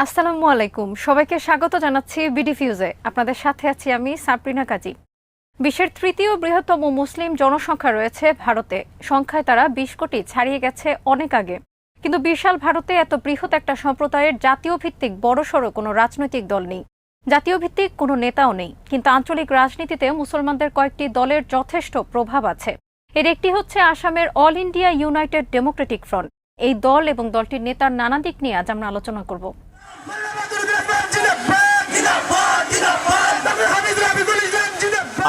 আসসালামু আলাইকুম, সবাইকে স্বাগত জানাচ্ছি বিডি ফিউজে। আপনাদের সাথে আছি আমি সাবরিনা কাজী। বিশ্বের তৃতীয় বৃহত্তম মুসলিম জনসংখ্যা রয়েছে ভারতে। সংখ্যায় তারা ২০ কোটি ছাড়িয়ে গেছে অনেক আগে। কিন্তু বিশাল ভারতে এত বৃহৎ একটা সম্প্রদায়ের জাতীয় ভিত্তিক বড়সড় কোনো রাজনৈতিক দল নেই, জাতীয় ভিত্তিক কোনো নেতাও নেই। কিন্তু আঞ্চলিক রাজনীতিতে মুসলমানদের কয়েকটি দলের যথেষ্ট প্রভাব আছে। এর একটি হচ্ছে আসামের all India United Democratic front. এই দল এবং দলটির নেতার নানা দিক নিয়ে আজ আমরা আলোচনা করব।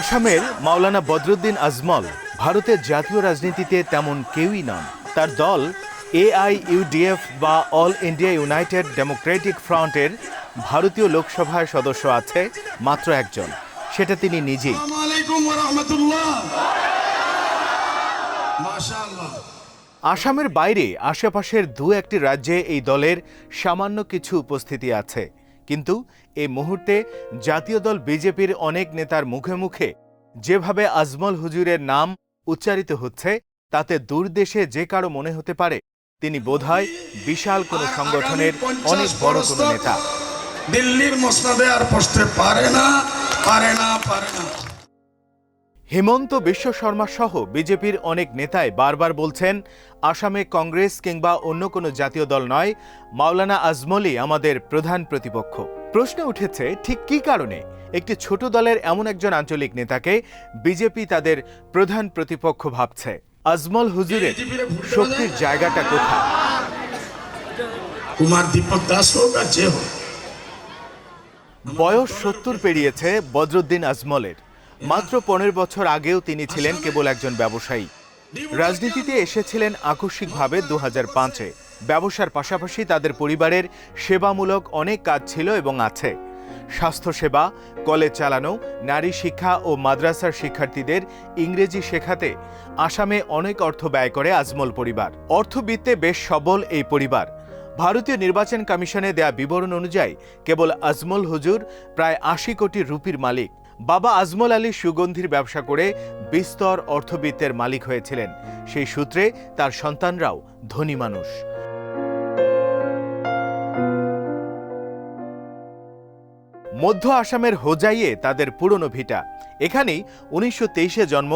আসামের মাওলানা বদরুদ্দিন আজমল ভারতের জাতীয় রাজনীতিতে তেমন কেউই নন। তার দল AIUDF বা অল ইন্ডিয়া ইউনাইটেড ডেমোক্রেটিক ফ্রন্টের ভারতীয় লোকসভার সদস্য আছে মাত্র একজন, সেটা তিনি নিজেই। আসামের বাইরে আশেপাশের দু একটি রাজ্যে এই দলের সামান্য কিছু উপস্থিতি আছে, কিন্তু এই মুহূর্তে জাতীয় দল বিজেপির অনেক নেতার মুখে মুখে যেভাবে আজমল হুজুরের নাম উচ্চারিত হচ্ছে, তাতে দূরদেশে যে কারো মনে হতে পারে তিনি বোধহয় বিশাল কোনো সংগঠনের অনেক বড় কোনো নেতা। দিল্লির মসনদে আর বসতে পারে না। হেমন্ত বিশ্ব শর্মা সহ বিজেপির অনেক নেতাই বারবার বলছেন, আসামে কংগ্রেস কিংবা অন্য কোনো জাতীয় দল নয়, মাওলানা আজমলই আমাদের প্রধান প্রতিপক্ষ। প্রশ্ন উঠেছে, ঠিক কী কারণে একটি ছোট দলের এমন একজন আঞ্চলিক নেতাকে বিজেপি তাদের প্রধান প্রতিপক্ষ ভাবছে? আজমল হুজুরের শক্তির জায়গাটা কোথায়? কুমার দীপক দাস হোক আর যে হোক, বয়স ৭০ পেরিয়েছে বদরুদ্দিন আজমলের। মাত্র ১৫ বছর আগেও তিনি ছিলেন কেবল একজন ব্যবসায়ী। রাজনীতিতে এসেছিলেন আকস্মিকভাবে ২০০৫-এ। ব্যবসার পাশাপাশি তাদের পরিবারের সেবামূলক অনেক কাজ ছিল এবং আছে। স্বাস্থ্যসেবা, কলেজ চালানো, নারী শিক্ষা ও মাদ্রাসার শিক্ষার্থীদের ইংরেজি শেখাতে আসামে অনেক অর্থ ব্যয় করে আজমল পরিবার। অর্থবিত্তে বেশ সবল এই পরিবার। ভারতীয় নির্বাচন কমিশনে দেয়া বিবরণ অনুযায়ী কেবল আজমল হুজুর প্রায় ৮০ কোটি রুপির মালিক। বাবা আজমল আলী সুগন্ধির ব্যবসা করে বিস্তর অর্থবিত্তের মালিক হয়েছিলেন। সেই সূত্রে তার সন্তানরাও ধনী মানুষ। মধ্য আসামের হোজাইয়ে তাদের পুরনো ভিটা। এখানেই ১৯২৩-এ জন্ম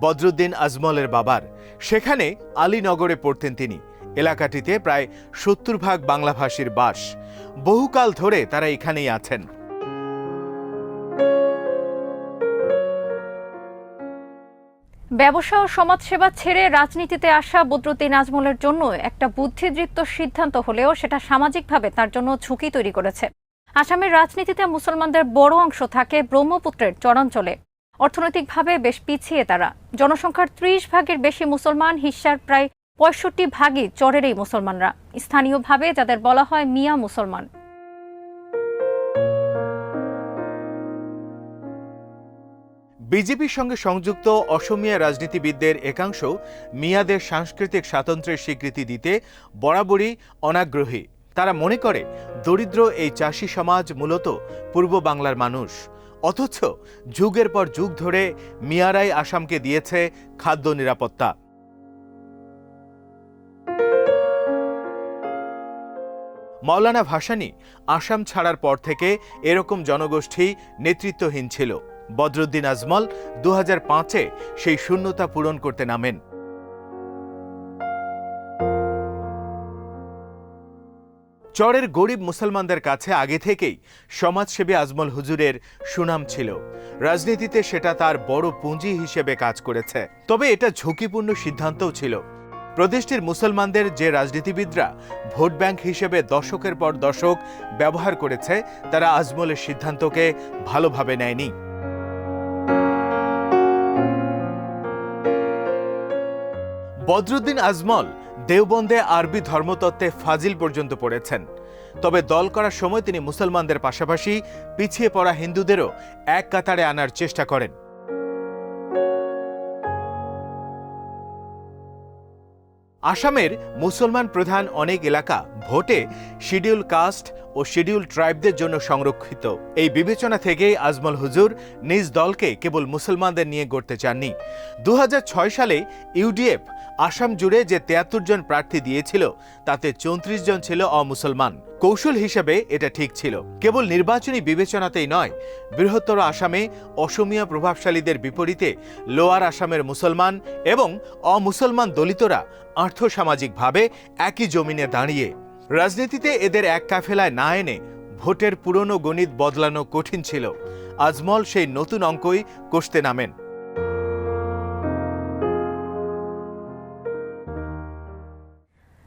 বদরুদ্দিন আজমলের বাবার। সেখানে আলীনগরে পড়তেন তিনি। এলাকাটিতে প্রায় ৭০% বাংলাভাষীর বাস। বহুকাল ধরে তারা এখানেই আছেন। ব্যবসা ও সমাজসেবা ছেড়ে রাজনীতিতে আসা বদরুদ্দিন আজমলের জন্য একটা বুদ্ধিদৃপ্ত সিদ্ধান্ত হলেও সেটা সামাজিকভাবে তার জন্য ঝুঁকি তৈরি করেছে। আসামের রাজনীতিতে মুসলমানদের বড় অংশ থাকে ব্রহ্মপুত্রের চরাঞ্চলে। অর্থনৈতিকভাবে বেশ পিছিয়ে তারা। জনসংখ্যার ৩০%-এর বেশি মুসলমান, হিস্যার প্রায় ৬৫%ই চরের এই মুসলমানরা, স্থানীয়ভাবে যাদের বলা হয় মিয়া মুসলমান। বিজেপির সঙ্গে সংযুক্ত অসমীয়া রাজনীতিবিদদের একাংশ মিয়াদের সাংস্কৃতিক স্বাতন্ত্র্যের স্বীকৃতি দিতে বরাবরই অনাগ্রহী। তারা মনে করে দরিদ্র এই চাষি সমাজ মূলত পূর্ব বাংলার মানুষ, অথচ যুগের পর যুগ ধরে মিয়ারাই আসামকে দিয়েছে খাদ্য নিরাপত্তা। মাওলানা ভাসানী আসাম ছাড়ার পর থেকে এরকম জনগোষ্ঠী নেতৃত্বহীন ছিল। বদরুদ্দিন আজমল ২০০৫-এ সেই শূন্যতা পূরণ করতে নামেন। চরের গরিব মুসলমানদের কাছে আগে থেকেই সমাজসেবী আজমল হুজুরের সুনাম ছিল। রাজনীতিতে সেটা তার বড় পুঁজি হিসেবে কাজ করেছে। তবে এটা ঝুঁকিপূর্ণ সিদ্ধান্তও ছিল। প্রদেশটির মুসলমানদের যে রাজনীতিবিদরা ভোট ব্যাংক হিসেবে দশকের পর দশক ব্যবহার করেছে, তারা আজমলের সিদ্ধান্তকে ভালোভাবে নেয়নি। বদরুদ্দিন আজমল দেওবন্দে আরবি ধর্মতত্ত্বে ফাজিল পর্যন্ত পড়েছেন। তবে দল করার সময় তিনি মুসলমানদের পাশাপাশি পিছিয়ে পড়া হিন্দুদেরও এক কাতারে আনার চেষ্টা করেন। আসামের মুসলমান প্রধান অনেক এলাকা ভোটে শিডিউল কাস্ট ও শিডিউল ট্রাইবদের জন্য সংরক্ষিত। এই বিবেচনা থেকেই আজমল হুজুর নিজ দলকে কেবল মুসলমানদের নিয়ে গড়তে চাননি। 2006 সালে ইউডিএফ আসাম জুড়ে যে 73 জন প্রার্থী দিয়েছিল তাতে 34 জন ছিল অমুসলমান। কৌশল হিসেবে এটা ঠিক ছিল। কেবল নির্বাচনী বিবেচনাতেই নয়, বৃহত্তর আসামে অসমীয়া প্রভাবশালীদের বিপরীতে লোয়ার আসামের মুসলমান এবং অমুসলমান দলিতরা আর্থসামাজিকভাবে একই জমিনে দাঁড়িয়ে। রাজনীতিতে এদের এক কাফেলায় না এনে ভোটের পুরনো গণিত বদলানো কঠিন ছিল। আজমল সেই নতুন অঙ্কই কষতে নামেন।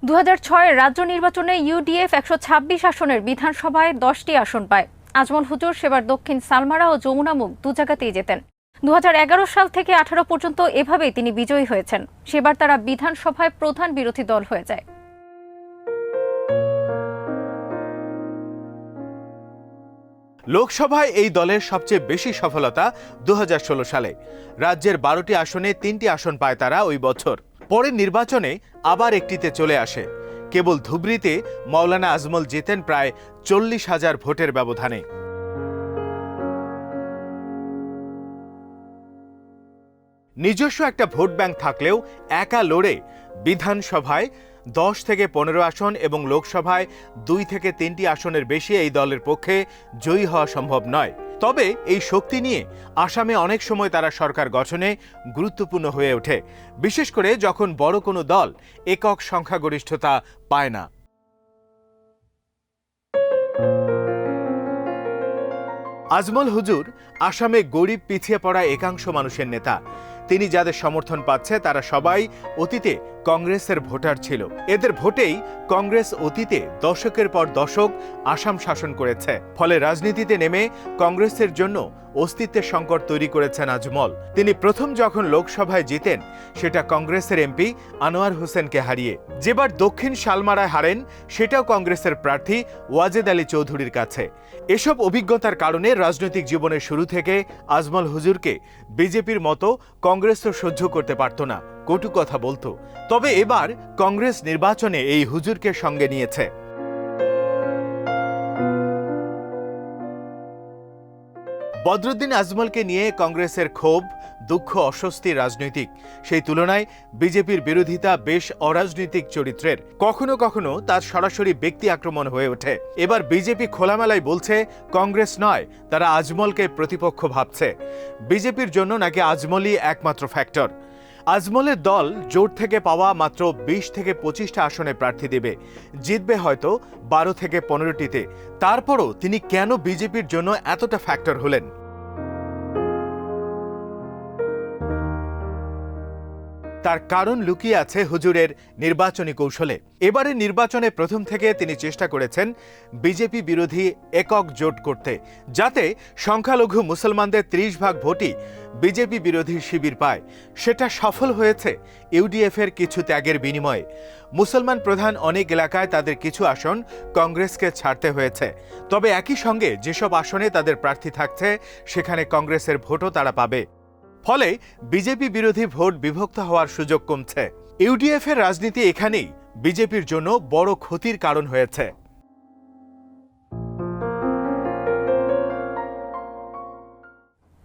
দু রাজ্য নির্বাচনে ইউডিএফ 126 আসনের বিধানসভায় 10টি আসন পায়। আজমল হুজুর সেবার দক্ষিণ সালমারা ও যমুনামুখ দু জায়গাতেই জেতেন। 2011 সাল থেকে 18 পর্যন্ত এভাবেই তিনি বিজয়ী হয়েছেন। সেবার তারা বিধানসভায় প্রধান বিরোধী দল হয়ে যায়। লোকসভায় এই দলের সবচেয়ে বেশি সফলতা 2016 সালে। রাজ্যের 12টি আসনে 3টি আসন পায় তারা ওই বছর। পরের নির্বাচনে আবার একটিতে চলে আসে। কেবল ধুবড়ীতে মাওলানা আজমল জেতেন প্রায় 40,000 ভোটের ব্যবধানে। নিজস্ব একটা ভোট ব্যাংক থাকলেও একা লড়ে বিধানসভায় 10 থেকে 15 আসন এবং লোকসভায় 2 থেকে 3টি আসনের বেশি এই দলের পক্ষে জয়ী হওয়া সম্ভব নয়। তবে এই শক্তি নিয়ে আসামে অনেক সময় তারা সরকার গঠনে গুরুত্বপূর্ণ হয়ে ওঠে, বিশেষ করে যখন বড় কোনো দল একক সংখ্যাগরিষ্ঠতা পায় না। আজমল হুজুর আসামে গরিব পিছিয়ে পড়া একাংশ মানুষের নেতা। তিনি যাদের সমর্থন পাচ্ছে তারা সবাই অতীতে কংগ্রেসের ভোটার ছিল। এদের ভোটেই কংগ্রেস অতীতে দশকের পর দশক আসাম শাসন করেছে। ফলে রাজনীতিতে নেমে কংগ্রেসের জন্য অস্তিত্বের সংকট তৈরি করেছেন আজমল। তিনি প্রথম যখন লোকসভায় জিতেন সেটা কংগ্রেসের এমপি আনোয়ার হোসেনকে হারিয়ে। যেবার দক্ষিণ শালমারায় হারেন সেটাও কংগ্রেসের প্রার্থী ওয়াজেদ আলী চৌধুরীর কাছে। এসব অভিজ্ঞতার কারণে রাজনৈতিক জীবনের শুরু থেকে আজমল হুজুরকে বিজেপির মতো কংগ্রেসও সহ্য করতে পারত না, কটু কথা বলতো। তবে এবার কংগ্রেস নির্বাচনে এই হুজুরকে সঙ্গে নিয়েছে। বদরুদ্দিন আজমলকে নিয়ে কংগ্রেসের ক্ষোভ, দুঃখ, অস্বস্তি রাজনৈতিক। সেই তুলনায় বিজেপির বিরোধিতা বেশ অরাজনৈতিক চরিত্রের। কখনো কখনো তার সরাসরি ব্যক্তি আক্রমণ হয়ে ওঠে। এবার বিজেপি খোলামেলাই বলছে কংগ্রেস নয়, তারা আজমলকে প্রতিপক্ষ ভাবছে। বিজেপির জন্য নাকি আজমলই একমাত্র ফ্যাক্টর। আজমলের দল জোট থেকে পাওয়া মাত্র 20 থেকে 25টা আসনে প্রার্থী দেবে, জিতবে হয়তো 12 থেকে 15টিতে। তারপরও তিনি কেন বিজেপির জন্য এতটা ফ্যাক্টর হলেন? তার কারণ লুকিয়ে আছে হুজুরের নির্বাচনী কৌশলে। এবারের নির্বাচনে প্রথম থেকে তিনি চেষ্টা করেছেন বিজেপি বিরোধী একক জোট করতে, যাতে সংখ্যালঘু মুসলমানদের 30% ভোটই বিজেপি বিরোধী শিবির পায়। সেটা সফল হয়েছে ইউডিএফের কিছু ত্যাগের বিনিময়ে। মুসলমান প্রধান অনেক এলাকায় তাদের কিছু আসন কংগ্রেসকে ছাড়তে হয়েছে। তবে একই সঙ্গে যেসব আসনে তাদের প্রার্থী থাকছে সেখানে কংগ্রেসের ভোটও তারা পাবে। ফলে বিজেপি বিরোধী ভোট বিভক্ত হওয়ার সুযোগ কমছে। ইউডিএফের রাজনীতি এখানেই বিজেপির জন্য বড় ক্ষতির কারণ হয়েছে।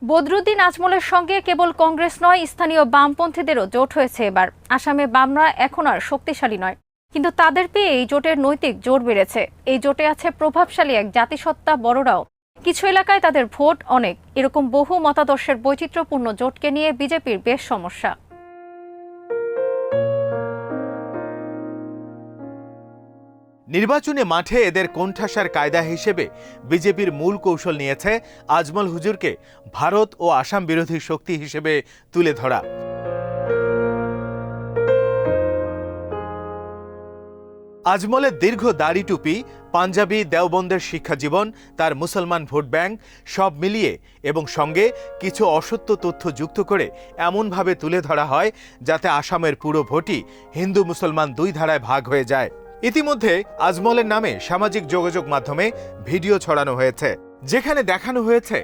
বদরুদ্দিন আজমলের সঙ্গে কেবল কংগ্রেস নয়, স্থানীয় বামপন্থীদেরও জোট হয়েছে এবার। আসামে বামরা এখন আর শক্তিশালী নয়, কিন্তু তাদের পেয়ে এই জোটের নৈতিক জোর বেড়েছে। এই জোটে আছে প্রভাবশালী এক জাতিসত্তা বড়রাও। কিছু এলাকায় তাদের ভোট অনেক। এরকম বহু মতাদর্শের বৈচিত্র্যপূর্ণ জোটকে নিয়ে বিজেপির বেশ সমস্যা। নির্বাচনে মাঠে এদের কোণঠাসার কায়দা হিসেবে বিজেপির মূল কৌশল নিয়েছে আজমল হুজুরকে ভারত ও আসাম বিরোধী শক্তি হিসেবে তুলে ধরা। আজমলের দীর্ঘ দাড়ি টুপি, পাঞ্জাবি, দেওবন্দের শিক্ষা জীবন, তার মুসলমান ভোট ব্যাংক সব মিলিয়ে এবং সঙ্গে কিছু অসত্য তথ্য যুক্ত করে এমনভাবে তুলে ধরা হয় যাতে আসামের পুরো ভোটই হিন্দু মুসলমান দুই ধারায় ভাগ হয়ে যায়। ইতিমধ্যে আজমলের নামে সামাজিক যোগাযোগ মাধ্যমে ভিডিও ছড়ানো হয়েছে, যেখানে দেখানো হয়েছে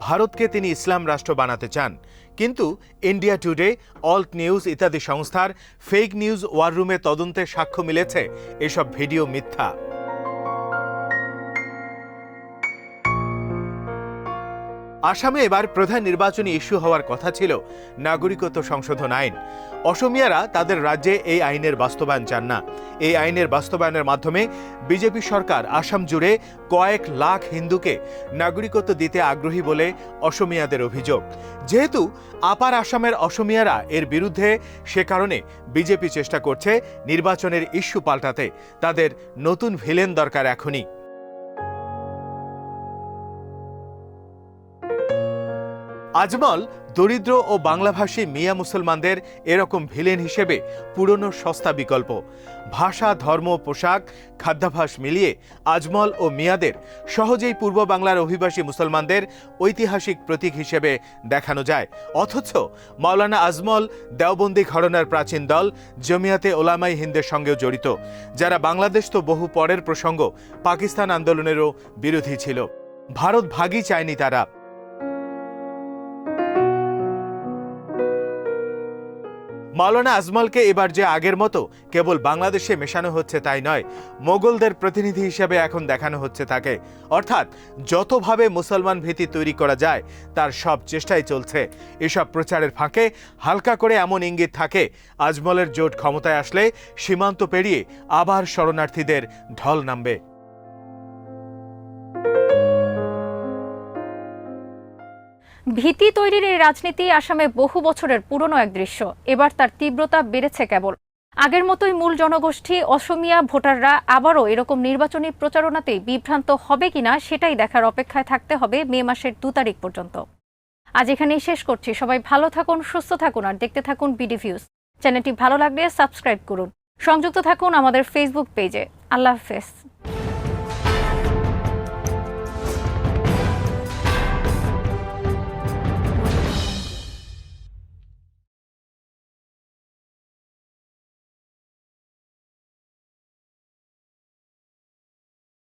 ভারতকে তিনি ইসলাম রাষ্ট্র বানাতে চান। কিন্তু ইন্ডিয়া টুডে, অল্ট নিউজ ইত্যাদি সংস্থার ফেক নিউজ ওয়ার রুমে তদন্তে সাক্ষ্য মিলেছে এসব ভিডিও মিথ্যা। আসামে এবার প্রধান নির্বাচনী ইস্যু হওয়ার কথা ছিল নাগরিকত্ব সংশোধন আইন। অসমিয়ারা তাদের রাজ্যে এই আইনের বাস্তবায়ন চান না। এই আইনের বাস্তবায়নের মাধ্যমে বিজেপি সরকার আসাম জুড়ে কয়েক লাখ হিন্দুকে নাগরিকত্ব দিতে আগ্রহী বলে অসমিয়াদের অভিযোগ। যেহেতু আপার আসামের অসমিয়ারা এর বিরুদ্ধে, সে কারণে বিজেপি চেষ্টা করছে নির্বাচনের ইস্যু পাল্টাতে। তাদের নতুন ভিলেন দরকার এখনই। আজমল দরিদ্র ও বাংলাভাষী মিয়া মুসলমানদের এরকম ভিলেন হিসেবে পুরনো সস্তা বিকল্প। ভাষা, ধর্ম, পোশাক, খাদ্যাভ্যাস মিলিয়ে আজমল ও মিয়াদের সহজেই পূর্ব বাংলার অভিবাসী মুসলমানদের ঐতিহাসিক প্রতীক হিসেবে দেখানো যায়। অথচ মাওলানা আজমল দেওবন্দি ঘরানার প্রাচীন দল জমিয়াতে ওলামাই হিন্দের সঙ্গেও জড়িত, যারা বাংলাদেশ তো বহু পরের প্রসঙ্গ, পাকিস্তান আন্দোলনেরও বিরোধী ছিল। ভারত ভাগই চায়নি তারা। মাওলানা আজমলকে এবার যে আগের মতো কেবল বাংলাদেশে মেশানো হচ্ছে তাই নয়, মোগলদের প্রতিনিধি হিসেবে এখন দেখানো হচ্ছে তাকে। অর্থাৎ যতভাবে মুসলমান ভীতি তৈরি করা যায় তার সব চেষ্টাই চলছে। এসব প্রচারের ফাঁকে হালকা করে এমন ইঙ্গিত থাকে, আজমলের জোট ক্ষমতায় আসলে সীমান্ত পেরিয়ে আবার শরণার্থীদের ঢল নামবে। ভীতি তৈরির এই রাজনীতি আসামে বহু বছরের পুরনো এক দৃশ্য। এবার তার তীব্রতা বেড়েছে কেবল। আগের মতোই মূল জনগোষ্ঠী অসমিয়া ভোটাররা আবারও এরকম নির্বাচনী প্রচারণাতেই বিভ্রান্ত হবে কিনা সেটাই দেখার অপেক্ষায় থাকতে হবে মে মাসের 2 তারিখ পর্যন্ত। আজ এখানেই শেষ করছি। সবাই ভালো থাকুন, সুস্থ থাকুন আর দেখতে থাকুন বিডি ভিউজ। চ্যানেলটি ভালো লাগলে সাবস্ক্রাইব করুন। সংযুক্ত থাকুন আমাদের ফেসবুক পেজে। আল্লাহ হাফেজ।